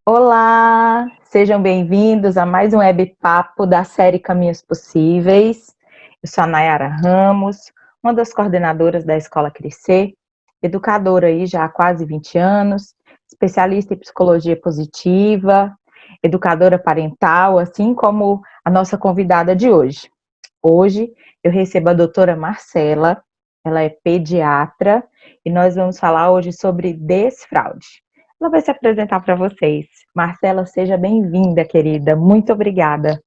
Olá, sejam bem-vindos a mais um Web Papo da série Caminhos Possíveis. Eu sou a Nayara Ramos, uma das coordenadoras da Escola Crescer, educadora aí já há quase 20 anos, especialista em psicologia positiva, educadora parental, assim como a nossa convidada de hoje. Hoje eu recebo a doutora Marcela, ela é pediatra e nós vamos falar hoje sobre desfraude. Ela vai se apresentar para vocês. Marcela, seja bem-vinda, querida. Muito obrigada.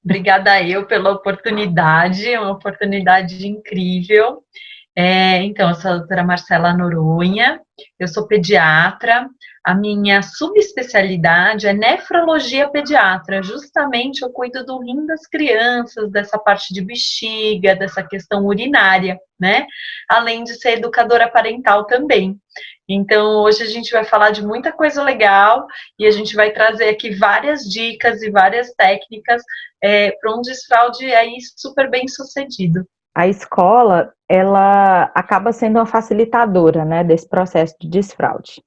Obrigada eu pela oportunidade, é uma oportunidade incrível. Então, eu sou a doutora Marcela Noronha, eu sou pediatra, a minha subespecialidade é nefrologia pediatra, justamente eu cuido do rim das crianças, dessa parte de bexiga, dessa questão urinária, né? Além de ser educadora parental também. Então, hoje a gente vai falar de muita coisa legal e a gente vai trazer aqui várias dicas e várias técnicas para um desfraude aí super bem sucedido. A escola, ela acaba sendo uma facilitadora, né, desse processo de desfraude.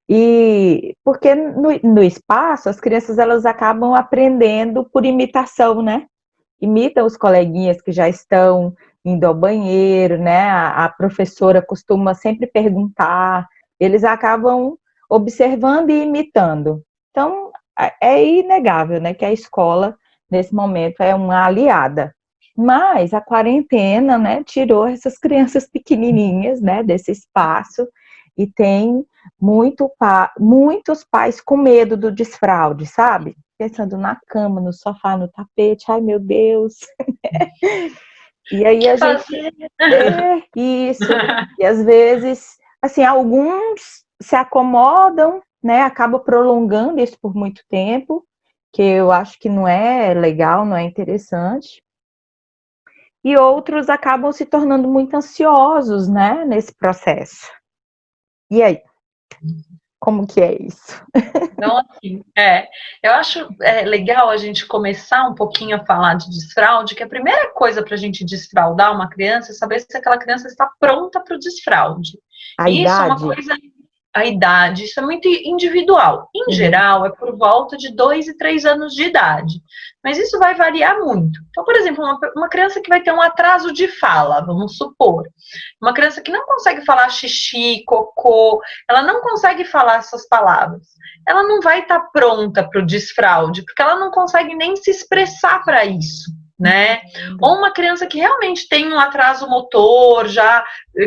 E porque no espaço, as crianças elas acabam aprendendo por imitação, né? Imitam os coleguinhas que já estão indo ao banheiro, né? A professora costuma sempre perguntar, eles acabam observando e imitando. Então, é inegável, né, que a escola, nesse momento, é uma aliada. Mas a quarentena, né, tirou essas crianças pequenininhas, né, desse espaço e tem muitos pais com medo do desfraude, sabe? Pensando na cama, no sofá, no tapete, ai meu Deus. E aí a gente. Fazer. Isso. E às vezes, assim, alguns se acomodam, né? Acaba prolongando isso por muito tempo, que eu acho que não é legal, não é interessante. E outros acabam se tornando muito ansiosos, né, nesse processo. E aí, como que é isso? Então, assim, eu acho legal a gente começar um pouquinho a falar de desfraude, que a primeira coisa para a gente desfraudar uma criança é saber se aquela criança está pronta para o desfraude. A E isso é uma idade? coisa, a idade, isso é muito individual. Em Uhum. geral, é por volta de 2 e 3 anos de idade. Mas isso vai variar muito. Então, por exemplo, uma criança que vai ter um atraso de fala, vamos supor. Uma criança que não consegue falar xixi, cocô, ela não consegue falar essas palavras. Ela não vai estar pronta para o desfraude, porque ela não consegue nem se expressar para isso, né? Ou uma criança que realmente tem um atraso motor, já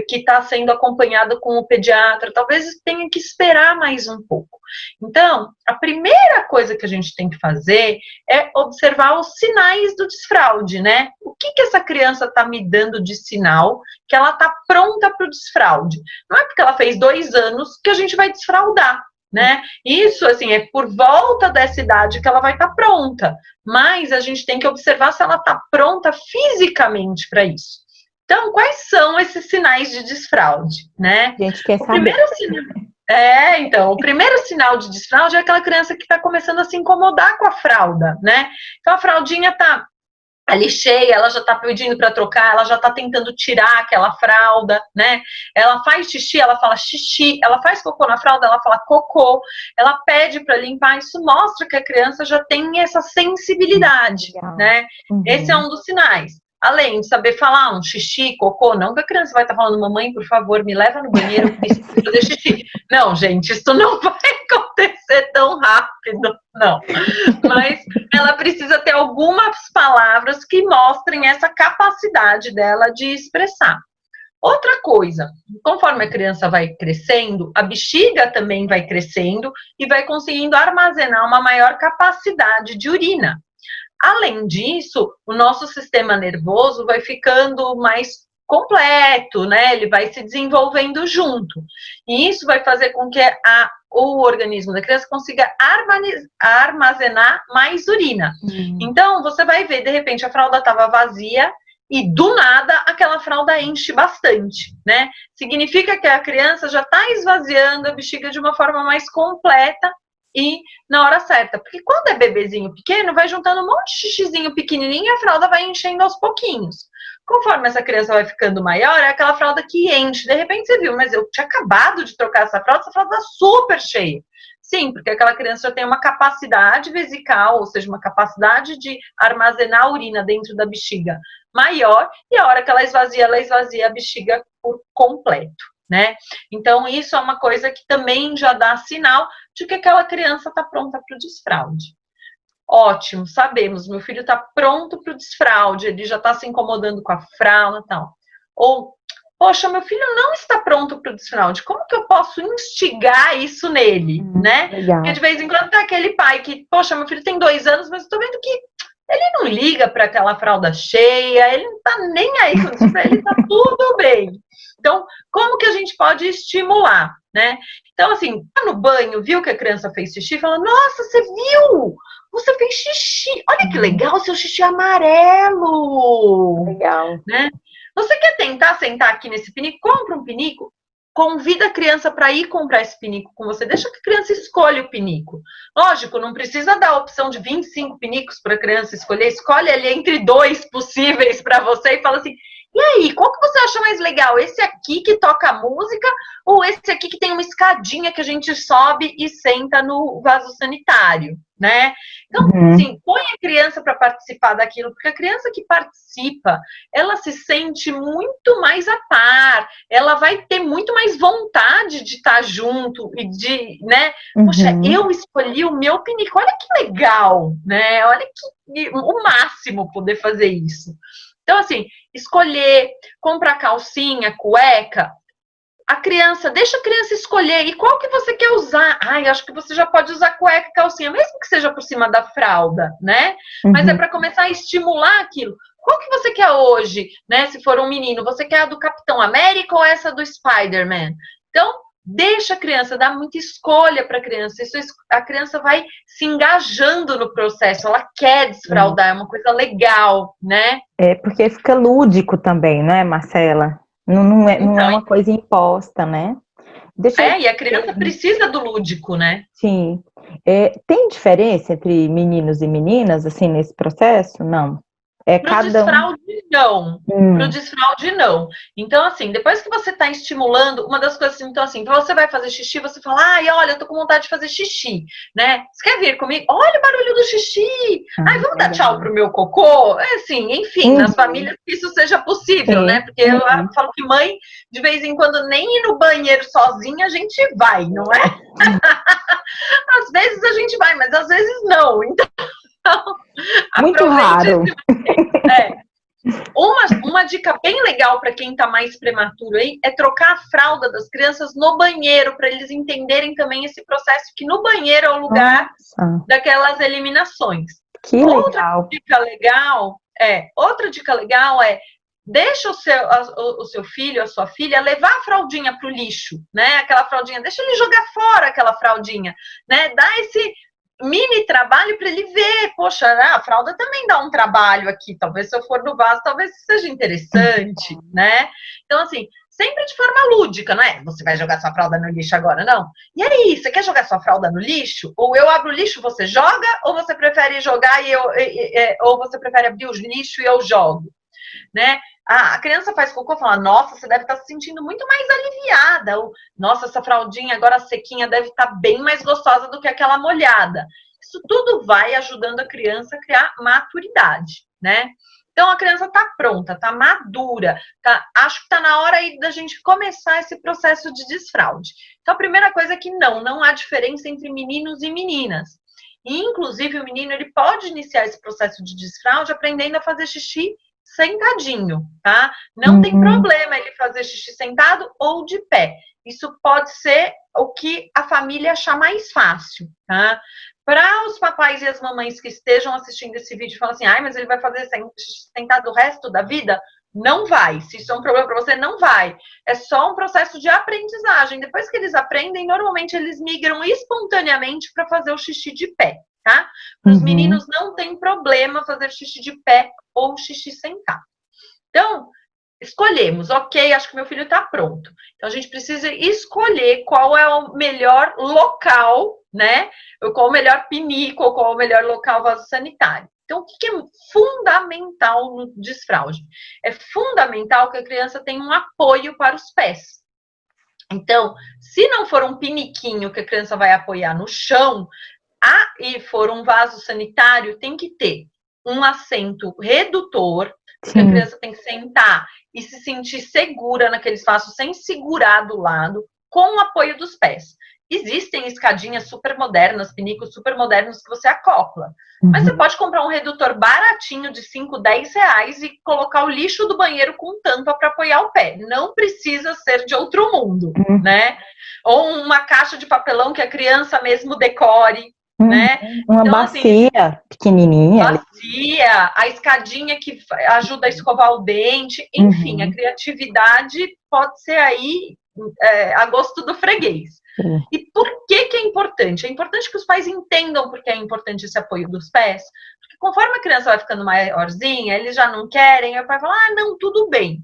que está sendo acompanhada com o pediatra, talvez tenha que esperar mais um pouco. Então, a primeira coisa que a gente tem que fazer é observar os sinais do desfraude, né? O que essa criança está me dando de sinal que ela está pronta para o desfraude? Não é porque ela fez 2 anos que a gente vai desfraudar, né? Isso, assim, é por volta dessa idade que ela vai estar pronta, mas a gente tem que observar se ela está pronta fisicamente para isso. Então, quais são esses sinais de desfraude, né? A gente quer O saber. primeiro sinal, o primeiro sinal de desfraude é aquela criança que está começando a se incomodar com a fralda, né? Então, a fraldinha está ali cheia, ela já está pedindo para trocar, ela já está tentando tirar aquela fralda, né? Ela faz xixi, ela fala xixi, ela faz cocô na fralda, ela fala cocô, ela pede para limpar, isso mostra que a criança já tem essa sensibilidade, Legal. né? Esse é Uhum. um dos sinais. Além de saber falar um xixi, cocô, não que a criança vai estar falando, mamãe, por favor, me leva no banheiro, eu preciso fazer xixi. Não, gente, isso não vai acontecer tão rápido, não. Mas ela precisa ter algumas palavras que mostrem essa capacidade dela de expressar. Outra coisa, conforme a criança vai crescendo, a bexiga também vai crescendo e vai conseguindo armazenar uma maior capacidade de urina. Além disso, o nosso sistema nervoso vai ficando mais completo, né? Ele vai se desenvolvendo junto. E isso vai fazer com que o organismo da criança consiga armazenar mais urina. Hum. Então, você vai ver, de repente, a fralda estava vazia e, do nada, aquela fralda enche bastante, né? Significa que a criança já está esvaziando a bexiga de uma forma mais completa e na hora certa. Porque quando é bebezinho pequeno, vai juntando um monte de xixizinho pequenininho e a fralda vai enchendo aos pouquinhos. Conforme essa criança vai ficando maior, é aquela fralda que enche. De repente você viu, mas eu tinha acabado de trocar essa fralda tá super cheia. Sim, porque aquela criança já tem uma capacidade vesical, ou seja, uma capacidade de armazenar urina dentro da bexiga maior, e a hora que ela esvazia a bexiga por completo, né? Então, isso é uma coisa que também já dá sinal de que aquela criança está pronta para o desfraude. Ótimo, sabemos, meu filho está pronto para o desfraude, ele já está se incomodando com a fralda e tal. Ou, poxa, meu filho não está pronto para o desfraude, como que eu posso instigar isso nele, né? Legal. Porque de vez em quando tá aquele pai que, poxa, meu filho tem 2 anos, mas eu tô vendo que ele não liga para aquela fralda cheia, ele não tá nem aí com isso, para ele tá tudo bem. Então, como que a gente pode estimular, né? Então, assim, tá no banho, viu que a criança fez xixi, fala, nossa, você viu? Você fez xixi. Olha que legal, seu xixi amarelo. Legal. Né? Você quer tentar sentar aqui nesse pinico? Compra um pinico. Convida a criança para ir comprar esse pinico com você. Deixa que a criança escolha o pinico. Lógico, não precisa dar a opção de 25 pinicos para a criança escolher. Escolhe ali entre 2 possíveis para você e fala assim, e aí, qual que você acha mais legal? Esse aqui que toca a música ou esse aqui que tem uma escadinha que a gente sobe e senta no vaso sanitário, né? Então, assim, põe a criança para participar daquilo, porque a criança que participa, ela se sente muito mais a par, ela vai ter muito mais vontade de estar junto e de, né? Poxa, eu escolhi o meu pinico, olha que legal, né? Olha que o máximo poder fazer isso. Então, assim, escolher, comprar calcinha, cueca, deixa a criança escolher. E qual que você quer usar? Ai, acho que você já pode usar cueca e calcinha, mesmo que seja por cima da fralda, né? Mas é para começar a estimular aquilo. Qual que você quer hoje, né? Se for um menino, você quer a do Capitão América ou essa do Spider-Man? Então, deixa a criança, dá muita escolha para a criança. A criança vai se engajando no processo, ela quer desfraldar, é uma coisa legal, né? É porque fica lúdico também, né, Marcela? Não é Então, uma coisa imposta, né? e a criança precisa do lúdico, né? Sim. Tem diferença entre meninos e meninas, assim, nesse processo? Não. Para o Cada um. desfraude, não. Para o desfraude, não. Então, assim, depois que você está estimulando, uma das coisas, então, assim, você vai fazer xixi, você fala, ai, olha, eu tô com vontade de fazer xixi, né? Você quer vir comigo? Olha o barulho do xixi. Ai, vamos dar tchau pro meu cocô? É assim, enfim, nas famílias que isso seja possível, né? Porque eu falo que mãe, de vez em quando, nem ir no banheiro sozinha, a gente vai, não é? Às vezes a gente vai, mas às vezes não. Então, muito raro. Uma dica bem legal para quem está mais prematuro aí é trocar a fralda das crianças no banheiro, para eles entenderem também esse processo, que no banheiro é o lugar daquelas eliminações. Outra dica legal é deixa o seu filho, a sua filha, levar a fraldinha para o lixo, né? Aquela fraldinha, deixa ele jogar fora aquela fraldinha, né? Dá esse mini trabalho para ele ver, poxa, a fralda também dá um trabalho aqui, talvez se eu for no vaso, talvez seja interessante, né? Então, assim, sempre de forma lúdica, não é? Você vai jogar sua fralda no lixo agora, não? E aí, você quer jogar sua fralda no lixo? Ou eu abro o lixo, você joga? Ou você prefere jogar ou você prefere abrir o lixo e eu jogo? Né? A criança faz cocô e fala, nossa, você deve estar se sentindo muito mais aliviada. Ou, nossa, essa fraldinha agora sequinha deve estar bem mais gostosa do que aquela molhada. Isso tudo vai ajudando a criança a criar maturidade, né? Então, a criança está pronta, está madura, acho que está na hora aí da gente começar esse processo de desfraude. Então, a primeira coisa é que não há diferença entre meninos e meninas. E, inclusive, o menino ele pode iniciar esse processo de desfraude aprendendo a fazer xixi sentadinho, tá? Não tem problema ele fazer xixi sentado ou de pé. Isso pode ser o que a família achar mais fácil, tá? Para os papais e as mamães que estejam assistindo esse vídeo e falam assim, ai, mas ele vai fazer xixi sentado o resto da vida? Não vai. Se isso é um problema para você, não vai. É só um processo de aprendizagem. Depois que eles aprendem, normalmente eles migram espontaneamente para fazer o xixi de pé, tá? Para os meninos não tem problema fazer xixi de pé ou xixi sentado. Então, escolhemos, ok, acho que meu filho está pronto. Então, a gente precisa escolher qual é o melhor local, né? Qual o melhor pinico, ou qual o melhor local vaso sanitário. Então, o que é fundamental no desfraude? É fundamental que a criança tenha um apoio para os pés. Então, se não for um piniquinho que a criança vai apoiar no chão, e for um vaso sanitário, tem que ter um assento redutor, porque a criança tem que sentar e se sentir segura naquele espaço, sem segurar do lado, com o apoio dos pés. Existem escadinhas super modernas, pinicos super modernos que você acopla. Mas você pode comprar um redutor baratinho de 5, 10 reais e colocar o lixo do banheiro com tampa para apoiar o pé. Não precisa ser de outro mundo, né? Ou uma caixa de papelão que a criança mesmo decore, né? Uma Então, bacia assim, pequenininha. Bacia, a escadinha que ajuda a escovar o dente, enfim, a criatividade pode ser aí a gosto do freguês. E por que é importante? É importante que os pais entendam por que é importante esse apoio dos pés, porque conforme a criança vai ficando maiorzinha, eles já não querem, aí o pai fala, não, tudo bem.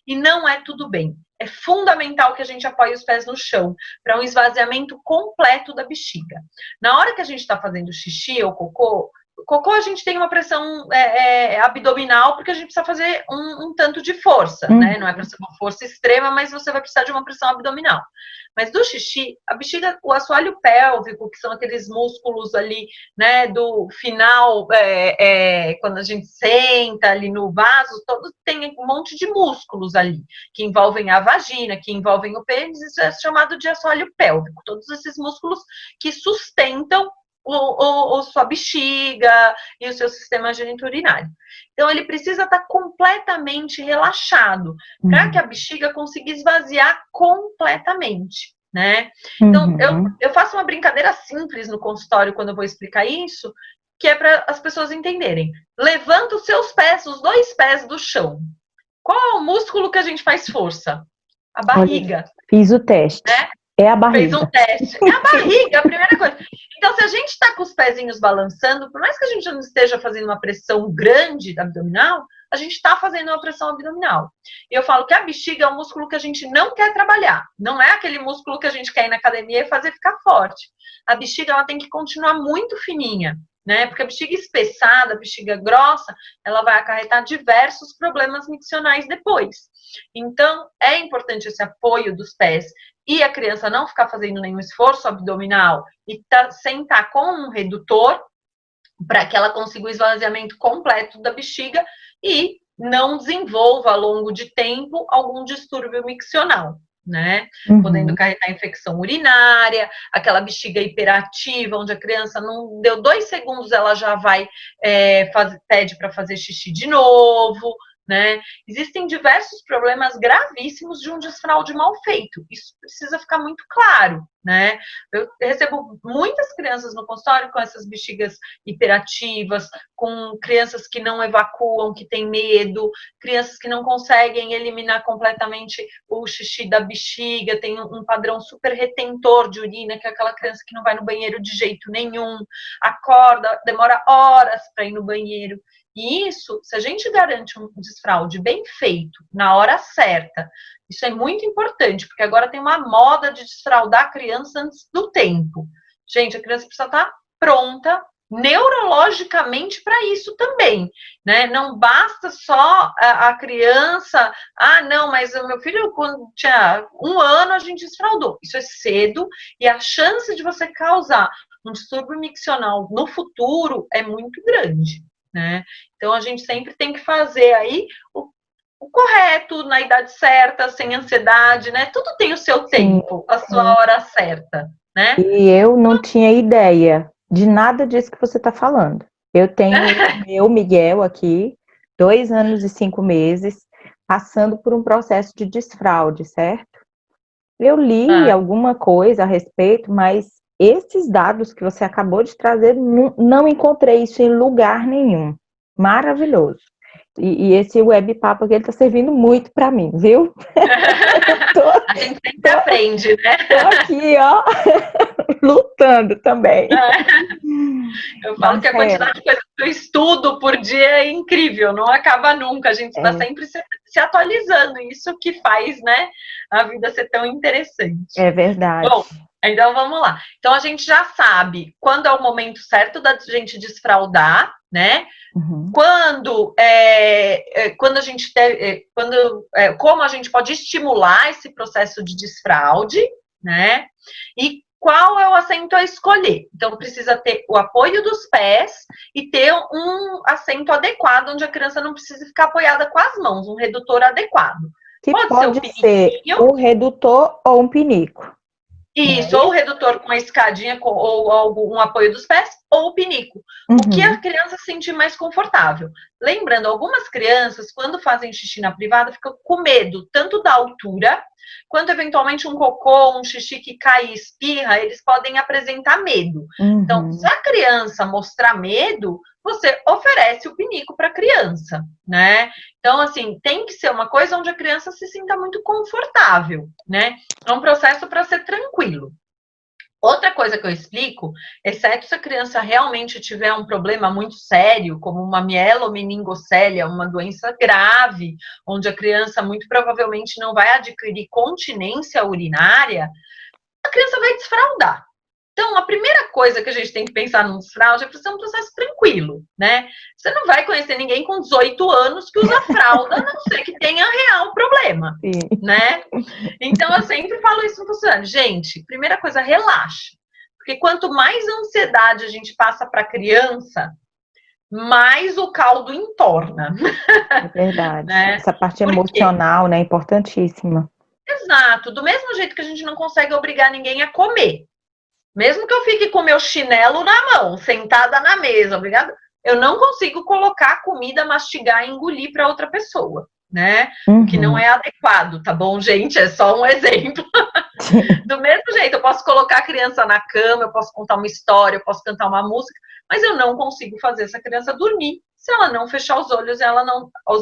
E não é tudo bem. É fundamental que a gente apoie os pés no chão, para um esvaziamento completo da bexiga. Na hora que a gente está fazendo xixi ou cocô a gente tem uma pressão abdominal, porque a gente precisa fazer um tanto de força, né? Não é para ser uma força extrema, mas você vai precisar de uma pressão abdominal. Mas do xixi, a bexiga, o assoalho pélvico, que são aqueles músculos ali, né, do final, quando a gente senta ali no vaso, todo tem um monte de músculos ali, que envolvem a vagina, que envolvem o pênis, isso é chamado de assoalho pélvico. Todos esses músculos que sustentam sua bexiga e o seu sistema geniturinário. Então, ele precisa estar completamente relaxado para que a bexiga consiga esvaziar completamente, né? Então, eu faço uma brincadeira simples no consultório quando eu vou explicar isso, que é para as pessoas entenderem. Levanta os seus pés, os 2 pés do chão. Qual é o músculo que a gente faz força? A barriga. Olha, fiz o teste. Né? É a barriga. Fez um teste. É a barriga, a primeira coisa. Então, se a gente está com os pezinhos balançando, por mais que a gente não esteja fazendo uma pressão grande abdominal, a gente está fazendo uma pressão abdominal. E eu falo que a bexiga é um músculo que a gente não quer trabalhar. Não é aquele músculo que a gente quer ir na academia e fazer ficar forte. A bexiga ela tem que continuar muito fininha, né? Porque a bexiga espessada, a bexiga grossa, ela vai acarretar diversos problemas miccionais depois. Então, é importante esse apoio dos pés e a criança não ficar fazendo nenhum esforço abdominal e sentar com um redutor para que ela consiga o esvaziamento completo da bexiga e não desenvolva ao longo de tempo algum distúrbio miccional, né? Podendo acarretar infecção urinária, aquela bexiga hiperativa, onde a criança não deu 2 segundos, ela já vai pede para fazer xixi de novo, né? Existem diversos problemas gravíssimos de um desfraude mal feito. Isso precisa ficar muito claro, né? Eu recebo muitas crianças no consultório com essas bexigas hiperativas, com crianças que não evacuam, que têm medo, crianças que não conseguem eliminar completamente o xixi da bexiga, tem um padrão super retentor de urina, que é aquela criança que não vai no banheiro de jeito nenhum, acorda, demora horas para ir no banheiro. E isso, se a gente garante um desfraude bem feito, na hora certa, isso é muito importante, porque agora tem uma moda de desfraudar a criança antes do tempo. Gente, a criança precisa estar pronta neurologicamente para isso também, né? Não basta só a criança, não, mas o meu filho, quando tinha 1 ano, a gente desfraudou. Isso é cedo e a chance de você causar um distúrbio miccional no futuro é muito grande, né? Então, a gente sempre tem que fazer aí o correto, na idade certa, sem ansiedade, né? Tudo tem o seu tempo, a sua hora certa, né? E eu não tinha ideia de nada disso que você está falando. Eu tenho o meu Miguel aqui, 2 anos e 5 meses, passando por um processo de desfraude, certo? Eu li alguma coisa a respeito, mas esses dados que você acabou de trazer, não encontrei isso em lugar nenhum. Maravilhoso. E esse web papo aqui, ele tá servindo muito para mim, viu? A gente sempre aprende, né? Tô aqui, ó, lutando também. Eu falo que a quantidade de coisas que eu estudo por dia é incrível, não acaba nunca. A gente está sempre se atualizando, isso que faz, né, a vida ser tão interessante. É verdade. Bom, então vamos lá. Então a gente já sabe quando é o momento certo da gente desfraudar, né? Uhum. Quando a gente como a gente pode estimular esse processo de desfraude, né? E qual é o assento a escolher. Então, precisa ter o apoio dos pés e ter um assento adequado, onde a criança não precisa ficar apoiada com as mãos, um redutor adequado. Que Pode ser o pode ser piniquinho, o redutor ou um pinico. isso, ou o redutor com a escadinha ou algum apoio dos pés, ou o pinico. O que a Uhum. criança se sentir mais confortável. Lembrando, algumas crianças, quando fazem xixi na privada, ficam com medo tanto da altura, quanto eventualmente um cocô, um xixi que cai e espirra, eles podem apresentar medo. Então, se Uhum. a criança mostrar medo, você oferece o pinico para a criança, né? Então, assim, tem que ser uma coisa onde a criança se sinta muito confortável, né? É um processo para ser tranquilo. Outra coisa que eu explico, exceto se a criança realmente tiver um problema muito sério, como uma mielomeningocélia, uma doença grave, onde a criança muito provavelmente não vai adquirir continência urinária, a criança vai desfraldar. Então, a primeira coisa que a gente tem que pensar no desfraude é para ser um processo tranquilo, né? Você não vai conhecer ninguém com 18 anos que usa fralda, a não ser que tenha real problema, Sim. né? Então, eu sempre falo isso para os anos. Gente, primeira coisa, relaxe. Porque quanto mais ansiedade a gente passa para a criança, mais o caldo entorna, É verdade. né? Essa parte Por quê? emocional, né, é importantíssima. Exato. Do mesmo jeito que a gente não consegue obrigar ninguém a comer. Mesmo que eu fique com meu chinelo na mão, sentada na mesa, obrigada, eu não consigo colocar a comida, mastigar e engolir para outra pessoa, né? O que não Uhum. é adequado, tá bom, gente? É só um exemplo. Do mesmo jeito, eu posso colocar a criança na cama, eu posso contar uma história, eu posso cantar uma música, mas eu não consigo fazer essa criança dormir se ela não fechar os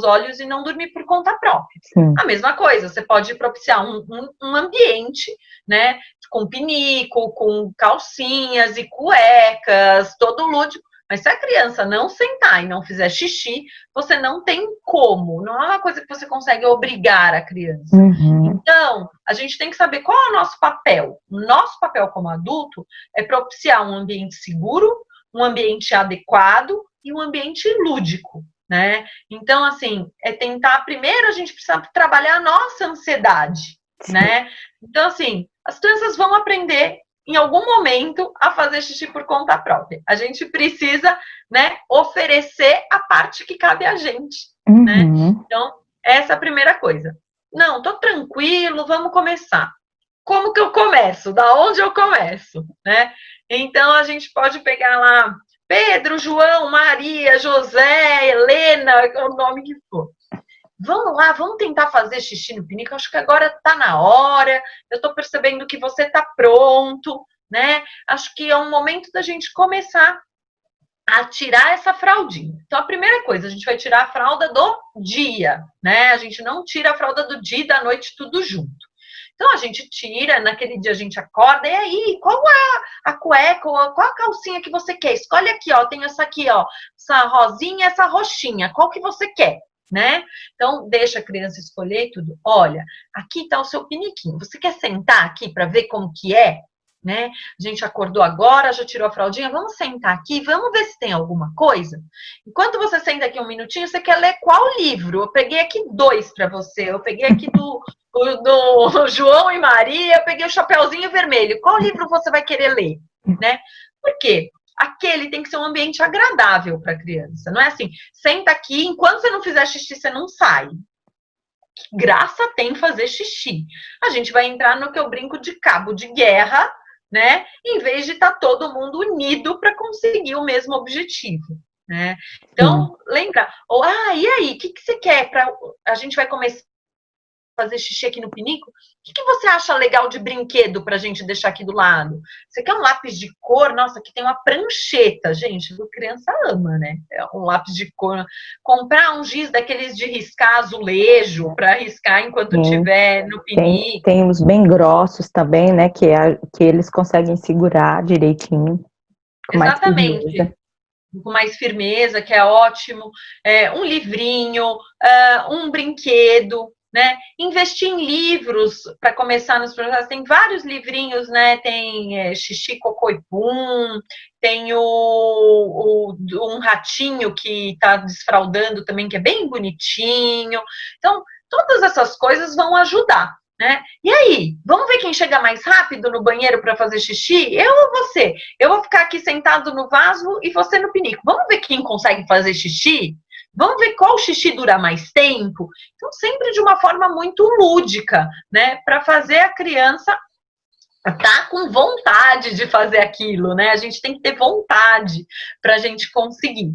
olhos e não dormir por conta própria. Sim. A mesma coisa, você pode propiciar um ambiente, né, com pinico, com calcinhas e cuecas, todo lúdico. Mas se a criança não sentar e não fizer xixi, você não tem como. Não é uma coisa que você consegue obrigar a criança. Uhum. Então, a gente tem que saber qual é o nosso papel. O nosso papel como adulto é propiciar um ambiente seguro, um ambiente adequado e um ambiente lúdico, né? Então, assim, é tentar, primeiro a gente precisa trabalhar a nossa ansiedade, né? Então, assim, as crianças vão aprender em algum momento a fazer xixi por conta própria. A gente precisa, né, oferecer a parte que cabe a gente, né? Uhum. Então, essa é a primeira coisa. Não, tô tranquilo, vamos começar. Como que eu começo? Da onde eu começo, né? Então a gente pode pegar lá Pedro, João, Maria, José, Helena, o nome que for. Vamos lá, vamos tentar fazer xixi no pinico. Acho que agora está na hora. Eu estou percebendo que você está pronto, né? Acho que é um momento da gente começar a tirar essa fraldinha. Então, a primeira coisa, a gente vai tirar a fralda do dia, né? A gente não tira a fralda do dia e da noite tudo junto. Então, a gente tira, naquele dia a gente acorda, e aí, qual é a cueca, qual a calcinha que você quer? Escolhe aqui, ó, tem essa aqui, ó, essa rosinha, essa roxinha, qual que você quer? Né? Então, deixa a criança escolher tudo. Olha, aqui está o seu piniquinho. Você quer sentar aqui para ver como que é? Né? A gente acordou agora, já tirou a fraldinha, vamos sentar aqui, vamos ver se tem alguma coisa. Enquanto você senta aqui um minutinho, você quer ler qual livro? Eu peguei aqui 2 para você, eu peguei aqui do João e Maria, eu peguei o Chapeuzinho Vermelho. Qual livro você vai querer ler? Né? Por quê? Aquele tem que ser um ambiente agradável para a criança. Não é assim, senta aqui, enquanto você não fizer xixi, você não sai. Que graça tem fazer xixi. A gente vai entrar no que eu brinco de cabo de guerra, né? Em vez de estar todo mundo unido para conseguir o mesmo objetivo, né? Então, lembra, e aí, o que você quer para a gente vai começar fazer xixi aqui no pinico? O que você acha legal de brinquedo pra gente deixar aqui do lado? Você quer um lápis de cor? Nossa, aqui tem uma prancheta, gente, a criança ama, né? É um lápis de cor. Comprar um giz daqueles de riscar azulejo para riscar enquanto estiver no pinico. Tem os bem grossos também, né, que eles conseguem segurar direitinho, com mais Exatamente. firmeza. Com mais firmeza, que é ótimo. Um livrinho, um brinquedo, né? Investir em livros para começar nos processos. Tem vários livrinhos, né? Tem Xixi, Cocô e Pum, tem um ratinho que está desfraldando também, que é bem bonitinho. Então, todas essas coisas vão ajudar, né? E aí, vamos ver quem chega mais rápido no banheiro para fazer xixi? Eu ou você? Eu vou ficar aqui sentado no vaso e você no pinico. Vamos ver quem consegue fazer xixi? Vamos ver qual xixi dura mais tempo? Então, sempre de uma forma muito lúdica, né? Para fazer a criança tá com vontade de fazer aquilo, né? A gente tem que ter vontade para a gente conseguir.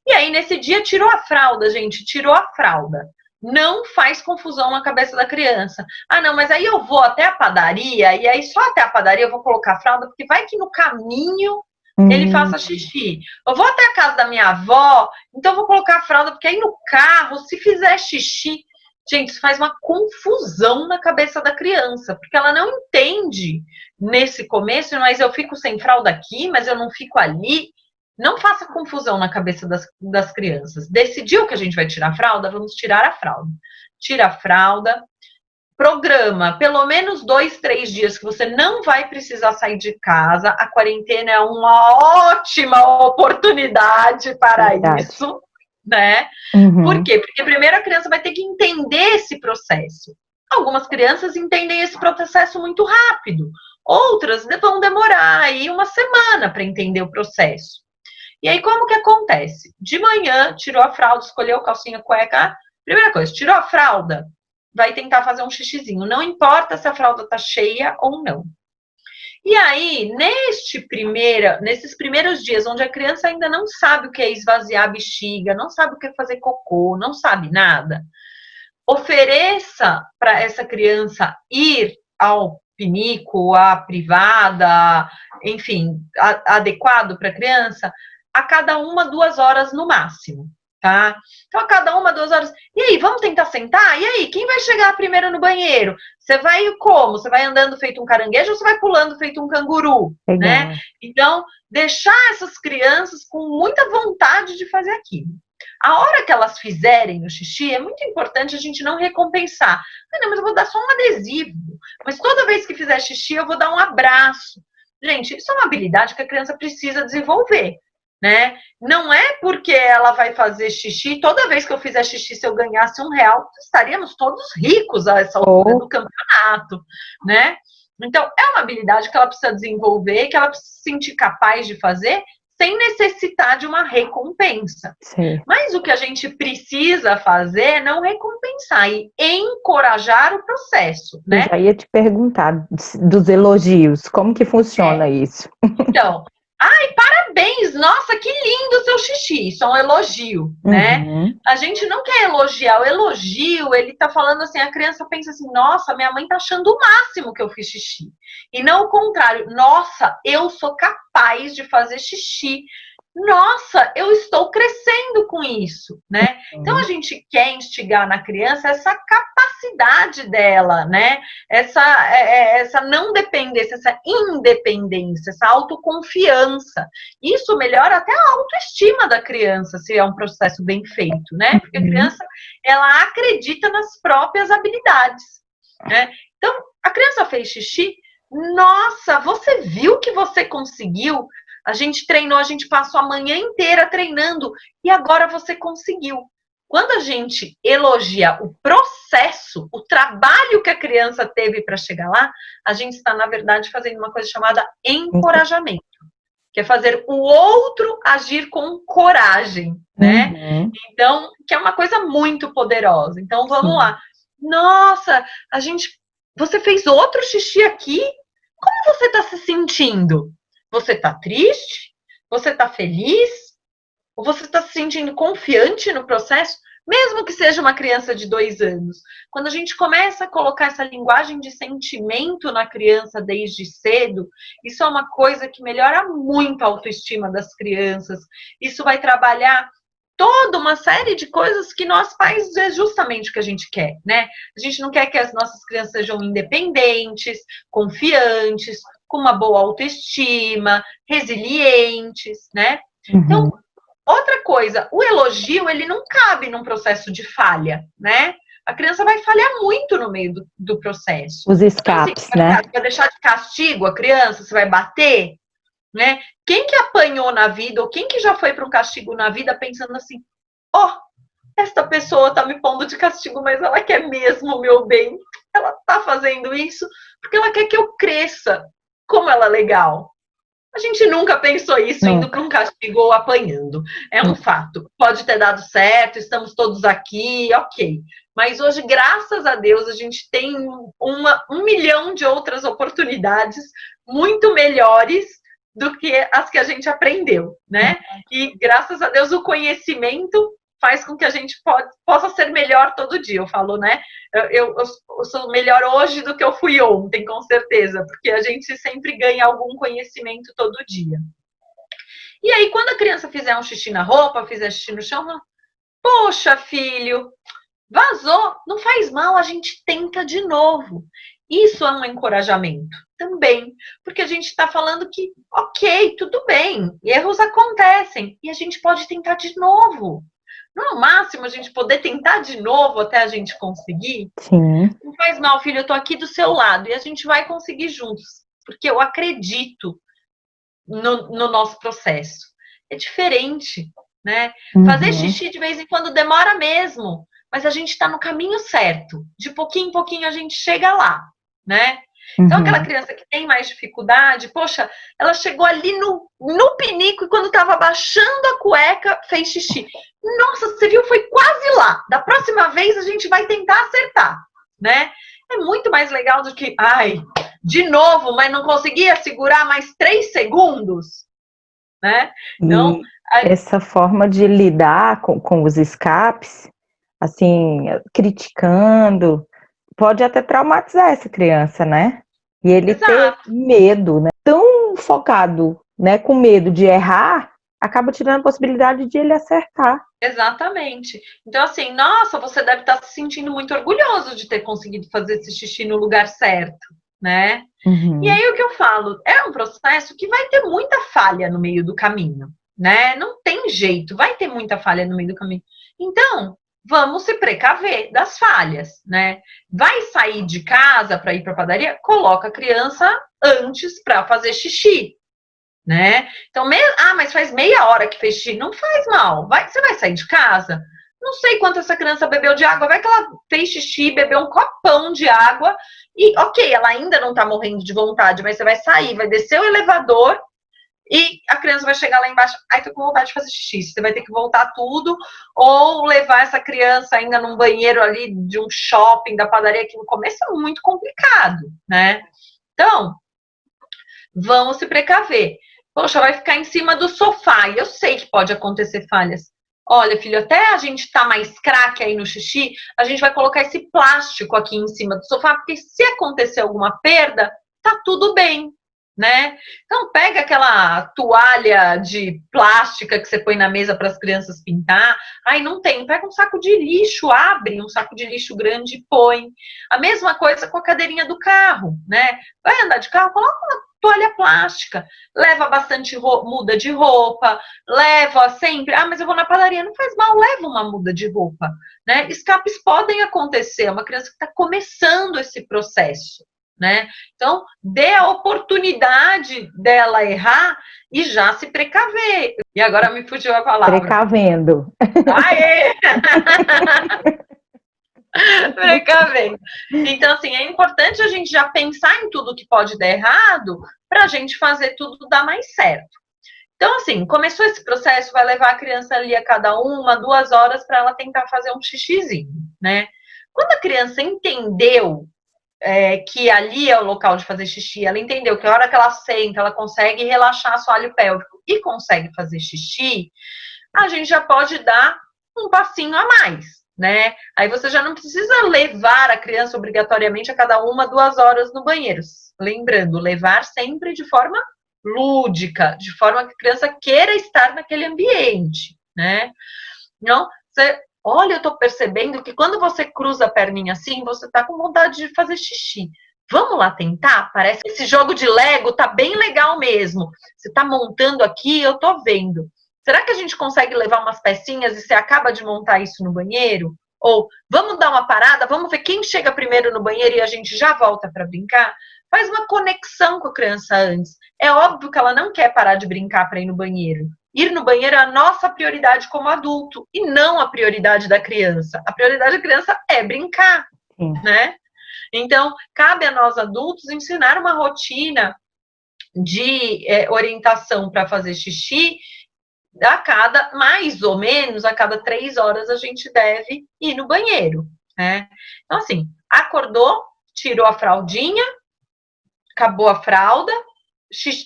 E aí, nesse dia, tirou a fralda, gente, tirou a fralda. Não faz confusão na cabeça da criança. Ah, não, mas aí eu vou até a padaria, e aí só até a padaria eu vou colocar a fralda, porque vai que no caminho ele faça xixi. Eu vou até a casa da minha avó, então eu vou colocar a fralda, porque aí no carro, se fizer xixi, gente, isso faz uma confusão na cabeça da criança, porque ela não entende nesse começo, mas eu fico sem fralda aqui, mas eu não fico ali. Não faça confusão na cabeça das crianças. Decidiu que a gente vai tirar a fralda? Vamos tirar a fralda. Tira a fralda, programa pelo menos 2, 3 dias que você não vai precisar sair de casa. A quarentena é uma ótima oportunidade para isso, né? Por quê? Porque primeiro a criança vai ter que entender esse processo. Algumas crianças entendem esse processo muito rápido, outras vão demorar aí uma semana para entender o processo. E aí, como que acontece? De manhã, tirou a fralda, escolheu calcinha, cueca. Primeira coisa, tirou a fralda, vai tentar fazer um xixizinho. Não importa se a fralda tá cheia ou não. E aí, nesses primeiros dias, onde a criança ainda não sabe o que é esvaziar a bexiga, não sabe o que é fazer cocô, não sabe nada, ofereça para essa criança ir ao pinico, à privada, enfim, adequado para a criança, a cada 1, 2 horas no máximo, tá? Então, a cada 1, 2 horas. E aí, vamos tentar sentar? E aí, quem vai chegar primeiro no banheiro? Você vai como? Você vai andando feito um caranguejo ou você vai pulando feito um canguru, né? Então, deixar essas crianças com muita vontade de fazer aquilo. A hora que elas fizerem o xixi, é muito importante a gente não recompensar. Ah, não, mas eu vou dar só um adesivo. Mas toda vez que fizer xixi, eu vou dar um abraço. Gente, isso é uma habilidade que a criança precisa desenvolver, né? Não é porque ela vai fazer xixi, toda vez que eu fizer xixi, se eu ganhasse R$1, estaríamos todos ricos a essa altura do campeonato, né? Então, é uma habilidade que ela precisa desenvolver, que ela precisa se sentir capaz de fazer, sem necessitar de uma recompensa. Sim. Mas o que a gente precisa fazer é não recompensar e encorajar o processo, né? Eu já ia te perguntar dos elogios, como que funciona isso? Então, ai, parabéns, nossa, que lindo o seu xixi, isso é um elogio, né? A gente não quer elogiar, o elogio, ele tá falando assim, a criança pensa assim, nossa, minha mãe tá achando o máximo que eu fiz xixi. E não o contrário, nossa, eu sou capaz de fazer xixi. Nossa, eu estou crescendo com isso, né? Então a gente quer instigar na criança essa capacidade dela, né? Essa não dependência, essa independência, essa autoconfiança. Isso melhora até a autoestima da criança, se é um processo bem feito, né? Porque a criança, ela acredita nas próprias habilidades, né? Então, a criança fez xixi, nossa, você viu que você conseguiu? A gente treinou, a gente passou a manhã inteira treinando e agora você conseguiu. Quando a gente elogia o processo, o trabalho que a criança teve para chegar lá, a gente está, na verdade, fazendo uma coisa chamada encorajamento, que é fazer o outro agir com coragem, né? Então, que é uma coisa muito poderosa. Então, vamos lá. Nossa, você fez outro xixi aqui? Como você está se sentindo? Você está triste? Você está feliz? Ou você está se sentindo confiante no processo? Mesmo que seja uma criança de 2 anos. Quando a gente começa a colocar essa linguagem de sentimento na criança desde cedo, isso é uma coisa que melhora muito a autoestima das crianças. Isso vai trabalhar toda uma série de coisas que nós pais é justamente o que a gente quer, né? A gente não quer que as nossas crianças sejam independentes, confiantes, com uma boa autoestima, resilientes, né? Então, outra coisa, o elogio, ele não cabe num processo de falha, né? a criança vai falhar muito no meio do processo. Os escapes, então, assim, né? Você vai deixar de castigo a criança? Você vai bater? Né? Quem que apanhou na vida, ou quem que já foi para um castigo na vida pensando assim, esta pessoa tá me pondo de castigo, mas ela quer mesmo o meu bem. Ela tá fazendo isso porque ela quer que eu cresça. Como ela é legal. A gente nunca pensou isso indo para um castigo ou apanhando. É um fato. Pode ter dado certo, estamos todos aqui, ok. Mas hoje, graças a Deus, a gente tem 1 milhão de outras oportunidades muito melhores do que as que a gente aprendeu, né? E graças a Deus o conhecimento faz com que a gente possa ser melhor todo dia. Eu falo, né? Eu sou melhor hoje do que eu fui ontem, com certeza, porque a gente sempre ganha algum conhecimento todo dia. E aí, quando a criança fizer um xixi na roupa, fizer xixi no chão, fala, poxa, filho, vazou, não faz mal, a gente tenta de novo. Isso é um encorajamento também, porque a gente está falando que, ok, tudo bem, erros acontecem e a gente pode tentar de novo. No máximo, a gente poder tentar de novo até a gente conseguir. Sim. Não faz mal, filho, eu tô aqui do seu lado e a gente vai conseguir juntos, porque eu acredito no nosso processo. É diferente, né? Fazer xixi de vez em quando demora mesmo, mas a gente está no caminho certo. De pouquinho em pouquinho a gente chega lá, né? Então, aquela criança que tem mais dificuldade, poxa, ela chegou ali no pinico e quando estava baixando a cueca, fez xixi. Nossa, você viu? Foi quase lá. Da próxima vez a gente vai tentar acertar, né? É muito mais legal do que, de novo, mas não conseguia segurar mais 3 segundos, né? Então, essa forma de lidar com os escapes, assim, criticando, pode até traumatizar essa criança, né? E ele ter medo, né? Tão focado, né, com medo de errar, acaba tirando a possibilidade de ele acertar. Exatamente. Então, assim, nossa, você deve estar se sentindo muito orgulhoso de ter conseguido fazer esse xixi no lugar certo, né? E aí o que eu falo, é um processo que vai ter muita falha no meio do caminho, né? Não tem jeito, vai ter muita falha no meio do caminho. Então, vamos se precaver das falhas, né? Vai sair de casa para ir para a padaria, coloca a criança antes para fazer xixi, né? Então, mas faz meia hora que fez xixi, não faz mal. Você vai sair de casa? Não sei quanto essa criança bebeu de água, vai que ela fez xixi, bebeu um copão de água e, ok, ela ainda não tá morrendo de vontade, mas você vai sair, vai descer o elevador e a criança vai chegar lá embaixo, tô com vontade de fazer xixi, você vai ter que voltar tudo ou levar essa criança ainda num banheiro ali de um shopping, da padaria, que no começo é muito complicado, né? Então, vamos se precaver. Poxa, vai ficar em cima do sofá. E eu sei que pode acontecer falhas. Olha, filho, até a gente tá mais craque aí no xixi, a gente vai colocar esse plástico aqui em cima do sofá, porque se acontecer alguma perda, tá tudo bem, né? Então, pega aquela toalha de plástica que você põe na mesa para as crianças pintar. Não tem. Pega um saco de lixo, abre um saco de lixo grande e põe. A mesma coisa com a cadeirinha do carro, né? Vai andar de carro, coloca uma toalha plástica, leva bastante muda de roupa, leva sempre, mas eu vou na padaria, não faz mal, leva uma muda de roupa, né? Escapes podem acontecer, é uma criança que está começando esse processo, né? Então, dê a oportunidade dela errar e já se precaver. E agora me fugiu a palavra. Precavendo. Aê! Precavendo. Então, assim, é importante a gente já pensar em tudo que pode dar errado para a gente fazer tudo dar mais certo. Então, assim, começou esse processo, vai levar a criança ali a cada 1, 2 horas para ela tentar fazer um xixizinho, né? Quando a criança entendeu que ali é o local de fazer xixi, ela entendeu que a hora que ela senta, ela consegue relaxar o assoalho pélvico e consegue fazer xixi, a gente já pode dar um passinho a mais, né? Aí você já não precisa levar a criança obrigatoriamente a cada 1, 2 horas no banheiro. Lembrando, levar sempre de forma lúdica, de forma que a criança queira estar naquele ambiente, né? Não, olha, eu tô percebendo que quando você cruza a perninha assim, você tá com vontade de fazer xixi. Vamos lá tentar? Parece que esse jogo de Lego tá bem legal mesmo. Você tá montando aqui, eu tô vendo. Será que a gente consegue levar umas pecinhas e você acaba de montar isso no banheiro? ou vamos dar uma parada, vamos ver quem chega primeiro no banheiro e a gente já volta para brincar. Faz uma conexão com a criança antes. É óbvio que ela não quer parar de brincar para ir no banheiro. Ir no banheiro é a nossa prioridade como adulto e não a prioridade da criança. A prioridade da criança é brincar, Sim. né? Então, cabe a nós adultos ensinar uma rotina de orientação para fazer xixi. Mais ou menos, a cada 3 horas a gente deve ir no banheiro, né? Então, assim, acordou, tirou a fraldinha, acabou a fralda,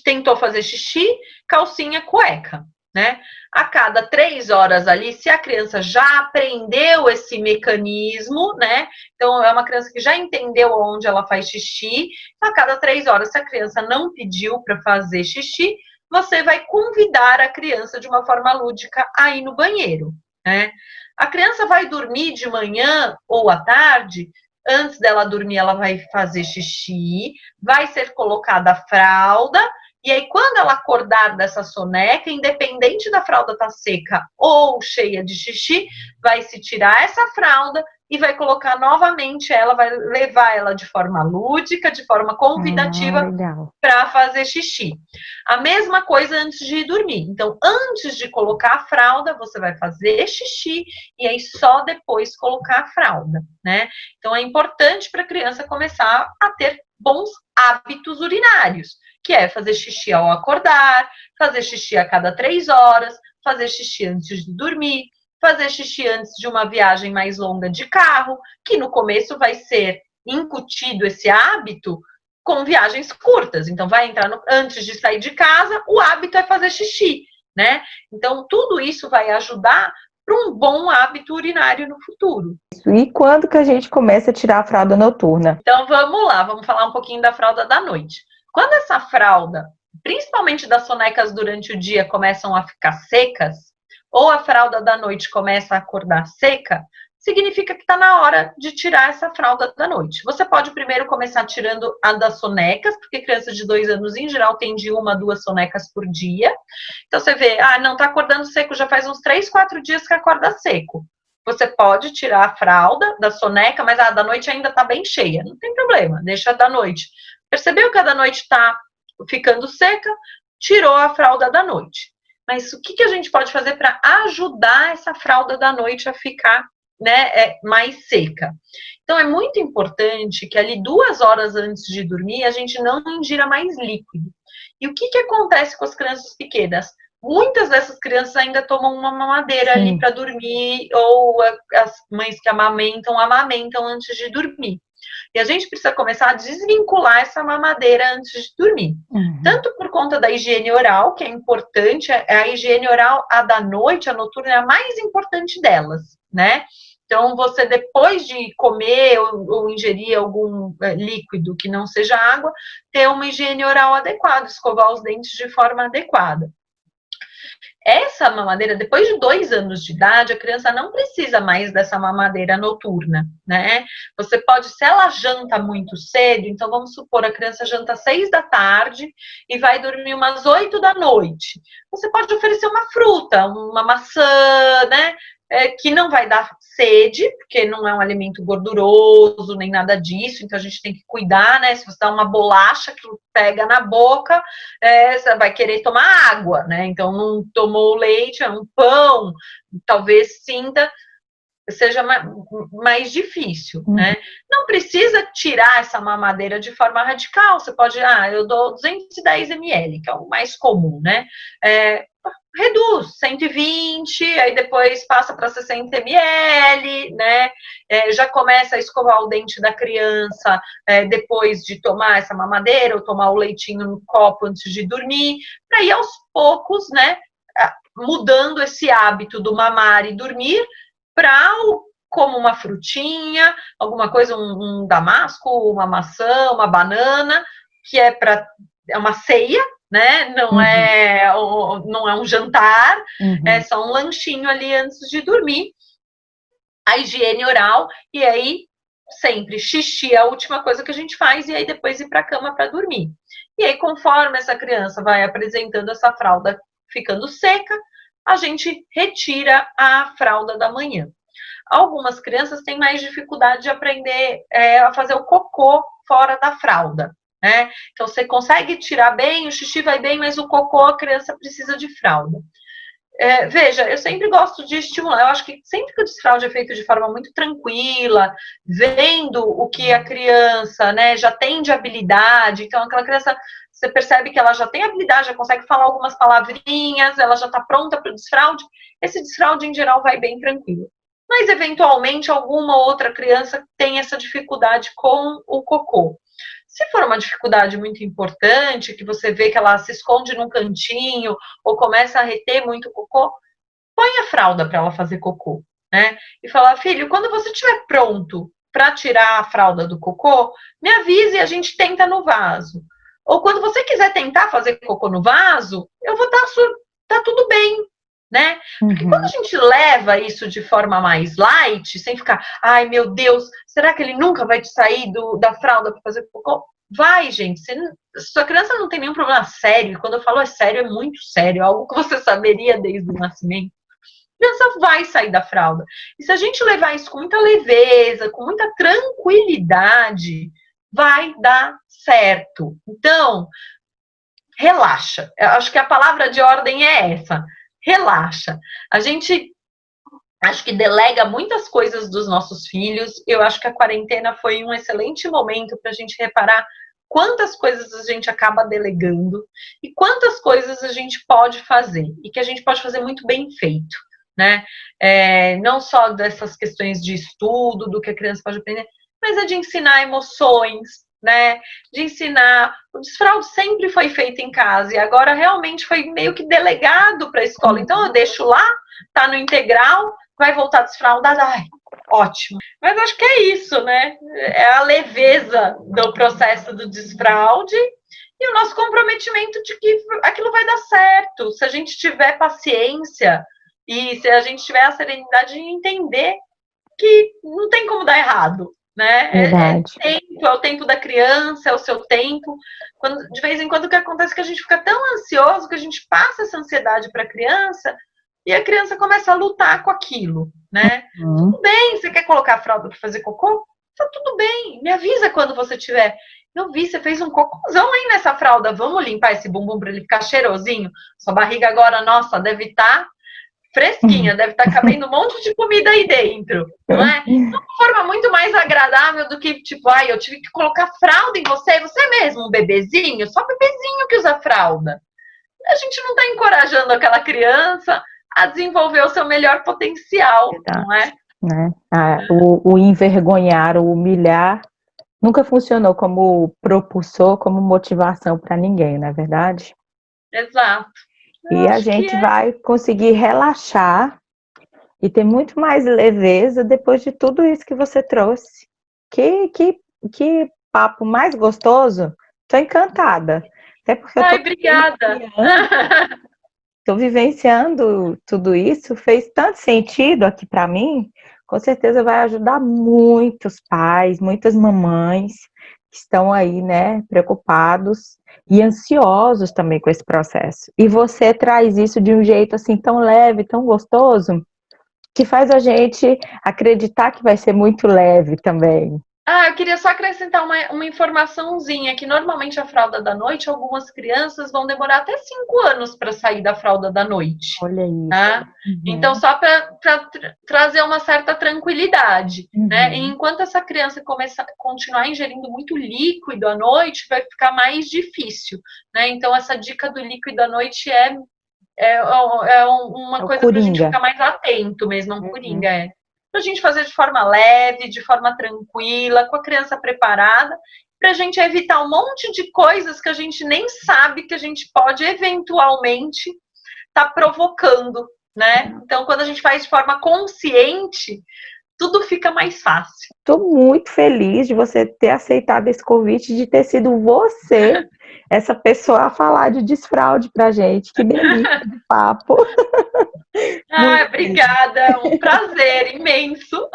tentou fazer xixi, calcinha, cueca, né? A cada 3 horas ali, se a criança já aprendeu esse mecanismo, né? Então, é uma criança que já entendeu onde ela faz xixi, a cada 3 horas, se a criança não pediu para fazer xixi, você vai convidar a criança de uma forma lúdica a ir no banheiro, né? A criança vai dormir de manhã ou à tarde. Antes dela dormir, ela vai fazer xixi, vai ser colocada a fralda, e aí quando ela acordar dessa soneca, independente da fralda estar seca ou cheia de xixi, vai se tirar essa fralda e vai colocar novamente ela, vai levar ela de forma lúdica, de forma convidativa para fazer xixi. A mesma coisa antes de ir dormir. Então, antes de colocar a fralda, você vai fazer xixi e aí só depois colocar a fralda, né? Então, é importante para a criança começar a ter bons hábitos urinários, que é fazer xixi ao acordar, fazer xixi a cada 3 horas, fazer xixi antes de dormir, fazer xixi antes de uma viagem mais longa de carro, que no começo vai ser incutido esse hábito com viagens curtas. Então, vai entrar antes de sair de casa, o hábito é fazer xixi, né? Então, tudo isso vai ajudar para um bom hábito urinário no futuro. E quando que a gente começa a tirar a fralda noturna? Então, vamos lá, vamos falar um pouquinho da fralda da noite. Quando essa fralda, principalmente das sonecas durante o dia, começam a ficar secas, ou a fralda da noite começa a acordar seca, significa que está na hora de tirar essa fralda da noite. Você pode primeiro começar tirando a das sonecas, porque crianças de 2 anos, em geral, tem de 1 a 2 sonecas por dia. Então, você vê, não está acordando seco, já faz uns 3, 4 dias que acorda seco. Você pode tirar a fralda da soneca, mas da noite ainda está bem cheia. Não tem problema, deixa da noite. Percebeu que a da noite está ficando seca? Tirou a fralda da noite. Mas o que a gente pode fazer para ajudar essa fralda da noite a ficar, né, mais seca? Então, é muito importante que ali 2 horas antes de dormir, a gente não ingira mais líquido. E o que acontece com as crianças pequenas? Muitas dessas crianças ainda tomam uma mamadeira ali para dormir, ou as mães que amamentam antes de dormir. E a gente precisa começar a desvincular essa mamadeira antes de dormir. Tanto por conta da higiene oral, que é importante, a higiene oral, a da noite, a noturna, é a mais importante delas, né? Então, você, depois de comer ou ingerir algum líquido que não seja água, ter uma higiene oral adequada, escovar os dentes de forma adequada. Essa mamadeira, depois de 2 anos de idade, a criança não precisa mais dessa mamadeira noturna, né? Você pode, se ela janta muito cedo, então vamos supor, a criança janta 6 da tarde e vai dormir umas 8 da noite. Você pode oferecer uma fruta, uma maçã, né? Que não vai dar sede, porque não é um alimento gorduroso, nem nada disso, então a gente tem que cuidar, né? Se você dá uma bolacha que pega na boca, você vai querer tomar água, né? Então não tomou leite, é um pão, talvez sinta, seja mais difícil, né? Não precisa tirar essa mamadeira de forma radical, você pode, eu dou 210 ml, que é o mais comum, né? Reduz 120, aí depois passa para 60 ml, né? Já começa a escovar o dente da criança depois de tomar essa mamadeira ou tomar o leitinho no copo antes de dormir, para ir aos poucos, né? Mudando esse hábito do mamar e dormir para como uma frutinha, alguma coisa, um damasco, uma maçã, uma banana, que é uma ceia, né? Não é um jantar, é só um lanchinho ali antes de dormir. A higiene oral, e aí sempre xixi é a última coisa que a gente faz, e aí depois ir para a cama para dormir. E aí, conforme essa criança vai apresentando essa fralda ficando seca, a gente retira a fralda da manhã. algumas crianças têm mais dificuldade de aprender a fazer o cocô fora da fralda, né? Então, você consegue tirar bem, o xixi vai bem, mas o cocô a criança precisa de fralda. Veja, eu sempre gosto de estimular. Eu acho que sempre que o desfraude é feito de forma muito tranquila, vendo o que a criança, né, já tem de habilidade, então aquela criança, você percebe que ela já tem habilidade, já consegue falar algumas palavrinhas, ela já está pronta para o desfraude, esse desfraude em geral vai bem tranquilo. Mas eventualmente alguma outra criança tem essa dificuldade com o cocô. Se for uma dificuldade muito importante, que você vê que ela se esconde num cantinho ou começa a reter muito cocô, põe a fralda para ela fazer cocô, né? E fala, filho, quando você estiver pronto para tirar a fralda do cocô, me avise e a gente tenta no vaso. Ou quando você quiser tentar fazer cocô no vaso, eu vou tá tudo bem, né? Porque quando a gente leva isso de forma mais light, sem ficar, ai meu Deus, será que ele nunca vai te sair da fralda para fazer cocô? Vai, gente. Sua criança não tem nenhum problema sério. Quando eu falo é sério, é muito sério. Algo que você saberia desde o nascimento. A criança vai sair da fralda. E se a gente levar isso com muita leveza, com muita tranquilidade, vai dar certo. Então, relaxa. Eu acho que a palavra de ordem é essa. Relaxa. A gente acho que delega muitas coisas dos nossos filhos. Eu acho que a quarentena foi um excelente momento para a gente reparar quantas coisas a gente acaba delegando e quantas coisas a gente pode fazer e que a gente pode fazer muito bem feito, né? Não só dessas questões de estudo, do que a criança pode aprender, mas é de ensinar emoções, né? De ensinar. O desfraude sempre foi feito em casa e agora realmente foi meio que delegado para a escola. Então eu deixo lá, tá no integral, vai voltar desfraldado, ai, ótimo. Mas acho que é isso, né? É a leveza do processo do desfraude e o nosso comprometimento de que aquilo vai dar certo. Se a gente tiver paciência e se a gente tiver a serenidade de entender que não tem como dar errado, né? É o tempo da criança, é o seu tempo. De vez em quando o que acontece é que a gente fica tão ansioso que a gente passa essa ansiedade para a criança e a criança começa a lutar com aquilo, né? Tudo bem, você quer colocar a fralda para fazer cocô? Tá tudo bem, me avisa quando você tiver. Eu vi, você fez um cocôzão aí nessa fralda, vamos limpar esse bumbum para ele ficar cheirosinho? Sua barriga agora, nossa, deve estar fresquinha, deve estar cabendo um monte de comida aí dentro, não é? De uma forma muito mais agradável do que, tipo, ai, eu tive que colocar fralda em você é mesmo um bebezinho? Só bebezinho que usa fralda. A gente não está encorajando aquela criança a desenvolver o seu melhor potencial, não é? O envergonhar, o humilhar, nunca funcionou como propulsor, como motivação para ninguém, não é verdade? Exato. E a gente vai conseguir relaxar e ter muito mais leveza depois de tudo isso que você trouxe. Que papo mais gostoso. Estou encantada. Até porque eu obrigada. Estou vivenciando tudo isso, fez tanto sentido aqui para mim, com certeza vai ajudar muitos pais, muitas mamães que estão aí, né, preocupados e ansiosos também com esse processo. E você traz isso de um jeito assim tão leve, tão gostoso, que faz a gente acreditar que vai ser muito leve também. Eu queria só acrescentar uma informaçãozinha, que normalmente a fralda da noite, algumas crianças vão demorar até 5 anos para sair da fralda da noite. Olha isso. Tá? Então, só para trazer uma certa tranquilidade, né? E enquanto essa criança continuar ingerindo muito líquido à noite, vai ficar mais difícil, né? Então, essa dica do líquido à noite é uma coisa para a gente ficar mais atento mesmo, um coringa, para a gente fazer de forma leve, de forma tranquila, com a criança preparada, para a gente evitar um monte de coisas que a gente nem sabe que a gente pode eventualmente estar provocando, né? Então, quando a gente faz de forma consciente, tudo fica mais fácil. Estou muito feliz de você ter aceitado esse convite, de ter sido você, essa pessoa, a falar de desfraude pra gente. Que delícia de papo. Obrigada, um prazer imenso.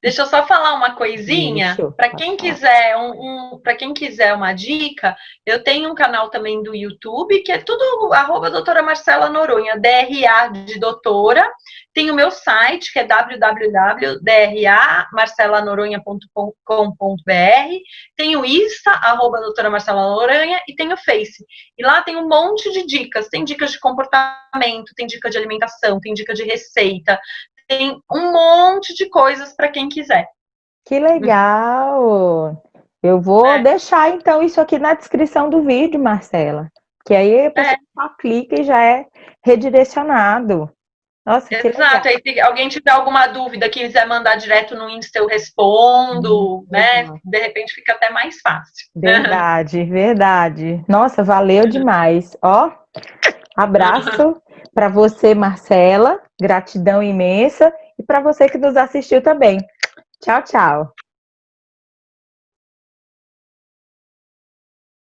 Deixa eu só falar uma coisinha. Para quem quiser para quem quiser uma dica, eu tenho um canal também do YouTube, que é tudo @doutora Marcela Noronha, DRA de doutora. Tem o meu site, que é www.dramarcelanoronha.com.br. Tem o Insta, @doutora Marcela Noronha, e tem o Face. E lá tem um monte de dicas. Tem dicas de comportamento, tem dica de alimentação, tem dica de receita, tem um monte de coisas para quem quiser. Que legal! Eu vou deixar, então, isso aqui na descrição do vídeo, Marcela. Que aí a pessoa só clica e já é redirecionado. Nossa, que legal. Exato. Aí se alguém tiver alguma dúvida, quiser mandar direto no Insta, eu respondo, né? De repente fica até mais fácil. Verdade, verdade. Nossa, valeu demais. Ó, abraço para você, Marcela. Gratidão imensa. E para você que nos assistiu também. Tchau, tchau.